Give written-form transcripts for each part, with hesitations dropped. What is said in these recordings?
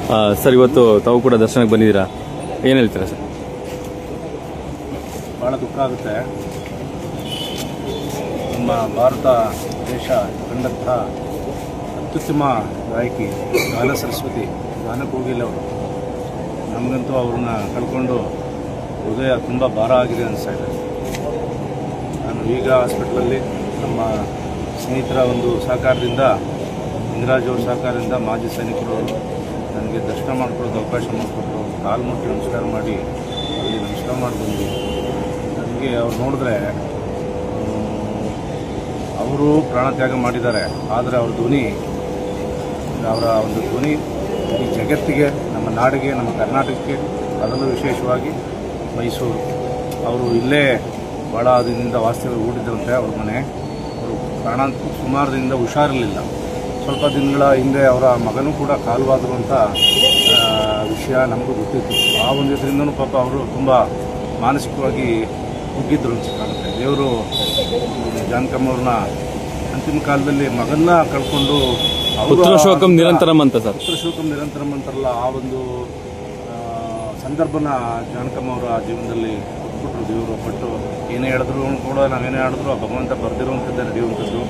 Sir, ಇವತ್ತು ತಾವು ಕೂಡ ದರ್ಶನಕ್ಕೆ ಬಂದಿದ್ದೀರಾ, ಏನು ಹೇಳ್ತೀರಾ ಸರ್? ಭಾಳ ದುಃಖ ಆಗುತ್ತೆ. ನಮ್ಮ ಭಾರತ ದೇಶ ಕಂಡಂತಹ ಅತ್ಯುತ್ತಮ ಗಾಯಕಿ ಗಾನ ಸರಸ್ವತಿ ಗಾನಕೋಗಿಲ್ ಅವರು. ನಮಗಂತೂ ಅವ್ರನ್ನ ಕಳ್ಕೊಂಡು ಹೃದಯ ತುಂಬ ಭಾರ ಆಗಿದೆ ಅನಿಸ್ತಾ ಇದೆ. ನಾನು ಈಗ ಹಾಸ್ಪಿಟ್ಲಲ್ಲಿ ನಮ್ಮ ಸ್ನೇಹಿತರ ಒಂದು ಸಹಕಾರದಿಂದ, ಇಂದಿರಾಜ್ ಅವ್ರ ಸಹಕಾರದಿಂದ ಮಾಜಿ ಸೈನಿಕರು ನನಗೆ ದರ್ಶನ ಮಾಡ್ಕೊಳ್ಳೋದು ಅವಕಾಶ ಮಾಡಿಕೊಟ್ರು. ಕಾಲು ಮುಟ್ಟಿ ನಮಸ್ಕಾರ ಮಾಡಿ ಅಲ್ಲಿ ನಮಸ್ಕಾರ ಮಾಡಿ ಬಂದ್ವಿ. ನನಗೆ ಅವ್ರು ನೋಡಿದ್ರೆ ಅವರು ಪ್ರಾಣತ್ಯಾಗ ಮಾಡಿದ್ದಾರೆ, ಆದರೆ ಅವರ ಧ್ವನಿ, ಅವರ ಒಂದು ಧ್ವನಿ ಈ ಜಗತ್ತಿಗೆ, ನಮ್ಮ ನಾಡಿಗೆ, ನಮ್ಮ ಕರ್ನಾಟಕಕ್ಕೆ, ಅದರಲ್ಲೂ ವಿಶೇಷವಾಗಿ ಮೈಸೂರು, ಅವರು ಇಲ್ಲೇ ಭಾಳ ದಿನದಿಂದ ವಾಸ್ತವ್ಯ ಹೂಡಿದ್ರಂತೆ ಅವ್ರ ಮನೆ. ಅವರು ಸುಮಾರು ದಿನದಿಂದ ಹುಷಾರಿರಲಿಲ್ಲ. ಸ್ವಲ್ಪ ದಿನಗಳ ಹಿಂದೆ ಅವರ ಮಗನೂ ಕೂಡ ಕಾಲವಾದರು ಅಂತ ವಿಷಯ ನಮಗೂ ಗೊತ್ತಿತ್ತು. ಆ ಒಂದು ಇದರಿಂದನೂ ಪಾಪ ಅವರು ತುಂಬ ಮಾನಸಿಕವಾಗಿ ಕುಗ್ಗಿದ್ರು ಅನಿಸುತ್ತೆ. ದೇವರು ಜಾನಕಮ್ಮ ಅವ್ರನ್ನ ಅಂತಿಮ ಕಾಲದಲ್ಲಿ ಮಗನ್ನ ಕಳ್ಕೊಂಡು ಪುತ್ರ ಶೋಕಂ ನಿರಂತರಂ ಅಂತ ಸರ್, ಪುತ್ರ ಶೋಕಂ ನಿರಂತರಂ ಅಂತಾರಲ್ಲ, ಆ ಒಂದು ಸಂದರ್ಭನ ಜಾನಕಮ್ಮ ಅವರ ಜೀವನದಲ್ಲಿ ಕೊಟ್ಬಿಟ್ರು ದೇವರು. ಬಟ್ಟು ಏನೇ ಹೇಳಿದ್ರು ಕೂಡ, ನಾವೇನೇ ಹೇಳಿದ್ರು ಆ ಭಗವಂತ ಬರೆದಿರುವಂಥದ್ದೇ ನಡೆಯುವಂಥದ್ದು.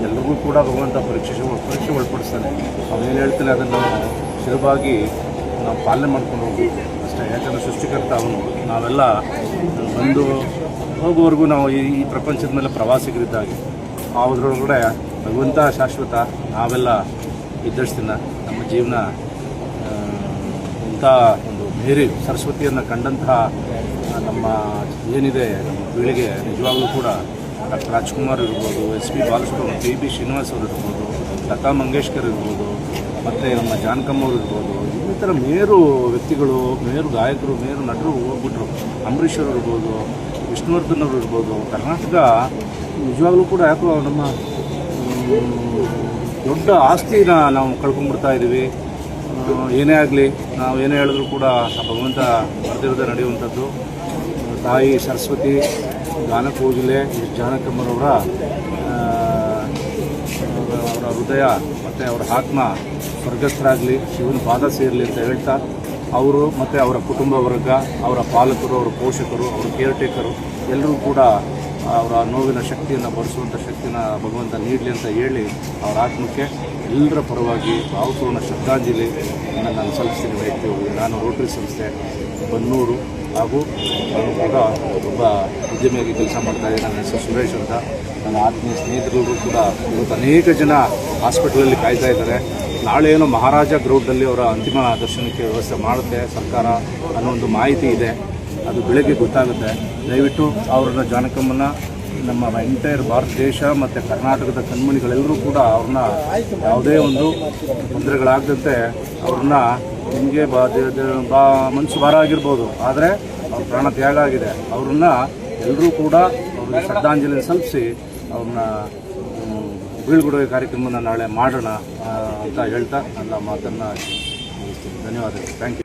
ಎಲ್ರಿಗೂ ಕೂಡ ಭಗವಂತ ಪರೀಕ್ಷೆ ಒಳಪಡಿಸ್ತಾನೆ. ಅವನೇನು ಹೇಳ್ತಾನೆ ಅದನ್ನು ಸುಲಭವಾಗಿ ನಾವು ಪಾಲನೆ ಮಾಡ್ಕೊಂಡು ಹೋಗ್ಬೇಕು ಅಷ್ಟೇ. ಯಾಕಂದರೆ ಸೃಷ್ಟಿಕರ್ತ ಅವನು. ನಾವೆಲ್ಲ ಬಂದು ಹೋಗುವವರೆಗೂ ನಾವು ಈ ಪ್ರಪಂಚದ ಮೇಲೆ ಪ್ರವಾಸಿಗರಿದ್ದಾಗೆ. ಅದರೊಳಗಡೆ ಭಗವಂತ ಶಾಶ್ವತ, ನಾವೆಲ್ಲ ಇದ್ದಷ್ಟು ದಿನ ನಮ್ಮ ಜೀವನ ಇಂಥ ಒಂದು ಮೇರಿ ಸರಸ್ವತಿಯನ್ನು ಕಂಡಂತಹ ನಮ್ಮ ಏನಿದೆ ನಮ್ಮ ಪೀಳಿಗೆ ನಿಜವಾಗ್ಲೂ ಕೂಡ ಡಾಕ್ಟರ್ ರಾಜ್ಕುಮಾರ್ ಇರ್ಬೋದು, SP ಬಾಲಸುಬ್ರಹ್ಮಣ್ಯ, PB ಶ್ರೀನಿವಾಸ್ ಅವರು ಇರ್ಬೋದು, ಲತಾ ಮಂಗೇಶ್ಕರ್ ಇರ್ಬೋದು, ಮತ್ತು ನಮ್ಮ ಜಾನಕಮ್ಮ ಅವರು ಇರ್ಬೋದು, ಈ ಥರ ಮೇರು ವ್ಯಕ್ತಿಗಳು, ಮೇರು ಗಾಯಕರು, ಮೇರು ನಟರು ಹೋಗ್ಬಿಟ್ರು. ಅಂಬರೀಷ್ ಅವರು ಇರ್ಬೋದು, ವಿಷ್ಣುವರ್ಧನ್ ಅವರು ಇರ್ಬೋದು. ಕರ್ನಾಟಕ ನಿಜವಾಗ್ಲೂ ಕೂಡ ಯಾಕೋ ನಮ್ಮ ದೊಡ್ಡ ಆಸ್ತಿನ ನಾವು ಕಳ್ಕೊಂಡ್ಬಿಡ್ತಾ ಇದ್ದೀವಿ. ಏನೇ ಆಗಲಿ, ನಾವು ಏನೇ ಹೇಳಿದ್ರು ಕೂಡ ಭಗವಂತ ಬರೆದಿರೋದೇ ನಡೆಯುವಂಥದ್ದು. ತಾಯಿ ಸರಸ್ವತಿ, ಗಾನಕೋಗಿಲೆ ಜಾನಕಮ್ಮರವರ ಹೃದಯ ಮತ್ತು ಅವರ ಆತ್ಮ ಸ್ವರ್ಗಸ್ಥರಾಗಲಿ, ಶಿವನ ಪಾದ ಸೇರಲಿ ಅಂತ ಹೇಳ್ತಾ, ಅವರು ಮತ್ತು ಅವರ ಕುಟುಂಬ ವರ್ಗ, ಅವರ ಪಾಲಕರು, ಅವರ ಪೋಷಕರು, ಅವರ ಕೇರ್ಟೇಕರು ಎಲ್ಲರೂ ಕೂಡ ಅವರ ನೋವಿನ ಶಕ್ತಿಯನ್ನು ಭರಿಸುವಂಥ ಶಕ್ತಿನ ಭಗವಂತ ನೀಡಲಿ ಅಂತ ಹೇಳಿ, ಅವರ ಆತ್ಮಕ್ಕೆ ಎಲ್ಲರ ಪರವಾಗಿ ಭಾವಪೂರ್ಣ ಶ್ರದ್ಧಾಂಜಲಿ ನಾನು ಸಲ್ಲಿಸ್ತೀನಿ. ವೈಯಕ್ತಿಕವಾಗಿ ನಾನು ರೋಟರಿ ಸಂಸ್ಥೆ ಬನ್ನೂರು ಹಾಗೂ ನಾನು ಕೂಡ ಒಬ್ಬ ಉದ್ಯಮಿಯಾಗಿ ಕೆಲಸ ಮಾಡ್ತಾಯಿದ್ದೀನಿ. ನನ್ನ ಹೆಸರು ಸುರೇಶ್ ಅಂತ. ನನ್ನ ಆತ್ಮೀಯ ಸ್ನೇಹಿತರು ಕೂಡ ಇವತ್ತು ಅನೇಕ ಜನ ಹಾಸ್ಪಿಟಲಲ್ಲಿ ಕಾಯ್ತಾ ಇದ್ದಾರೆ. ನಾಳೆ ಏನೋ ಮಹಾರಾಜ ಗ್ರೌಂಡಲ್ಲಿ ಅವರ ಅಂತಿಮ ದರ್ಶನಕ್ಕೆ ವ್ಯವಸ್ಥೆ ಮಾಡುತ್ತೆ ಸರ್ಕಾರ ಅನ್ನೋ ಒಂದು ಮಾಹಿತಿ ಇದೆ. ಅದು ಬೆಳಗ್ಗೆ ಗೊತ್ತಾಗುತ್ತೆ. ದಯವಿಟ್ಟು ಅವ್ರನ್ನ, ಜಾನಕಮ್ಮನ, ನಮ್ಮ ಎಂಟೈರ್ ಭಾರತ ದೇಶ ಮತ್ತು ಕರ್ನಾಟಕದ ಕಣ್ಮಣಿಗಳೆಲ್ಲರೂ ಕೂಡ ಅವ್ರನ್ನ ಯಾವುದೇ ಒಂದು ತೊಂದರೆಗಳಾಗದಂತೆ ಅವ್ರನ್ನ, ನಿಮಗೆ ಮನಸ್ಸು ಭಾರ ಆಗಿರ್ಬೋದು, ಆದರೆ ಅವ್ರ ಪ್ರಾಣ ತ್ಯಾಗ ಆಗಿದೆ. ಅವ್ರನ್ನ ಎಲ್ಲರೂ ಕೂಡ ಅವ್ರಿಗೆ ಶ್ರದ್ಧಾಂಜಲಿ ಸಲ್ಲಿಸಿ ಅವ್ರನ್ನ ಬೀಳ್ಕೊಡುಗೆ ಕಾರ್ಯಕ್ರಮನ ನಾಳೆ ಮಾಡೋಣ ಅಂತ ಹೇಳ್ತಾ ನನ್ನ ಮಾತನ್ನು ಮುಗಿಸ್ತೀನಿ. ಧನ್ಯವಾದಗಳು. Thank you.